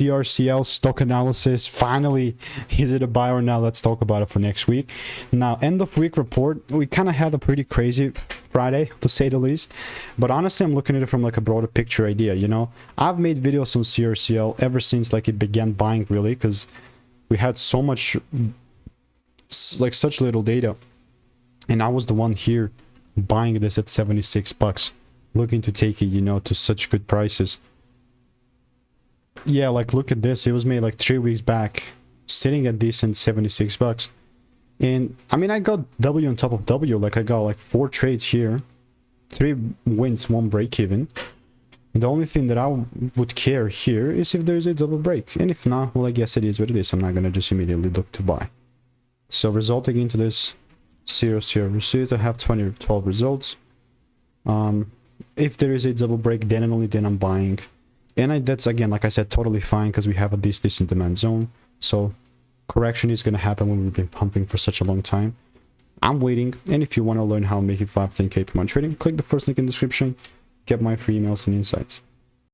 CRCL stock analysis. Finally, is it a buy or not? Let's talk about it for next week. Now, end of week report, we kind of had a pretty crazy Friday, to say the least. But honestly, I'm looking at it from like a broader picture idea, you know. I've made videos on CRCL ever since like it began buying, really, because we had so much, like such little data. And I was the one here buying this at 76 bucks, looking to take it, you know, to such good prices. Yeah, like look at this. It was made like 3 weeks back, sitting at decent 76 bucks. And I mean, I got W on top of W. Like I got like 4 trades here, 3 wins, 1 break even. The only thing that I would care here is if there's a double break. And if not, well, I guess it is what it is. I'm not gonna just immediately look to buy. So resulting into this CRCL receipt, I have 12 results. If there is a double break, then and only then I'm buying. And that's, again, like I said, totally fine because we have a decent demand zone. So correction is going to happen when we've been pumping for such a long time. I'm waiting. And if you want to learn how to make it 5-10K per month trading, click the first link in the description. Get my free emails and insights.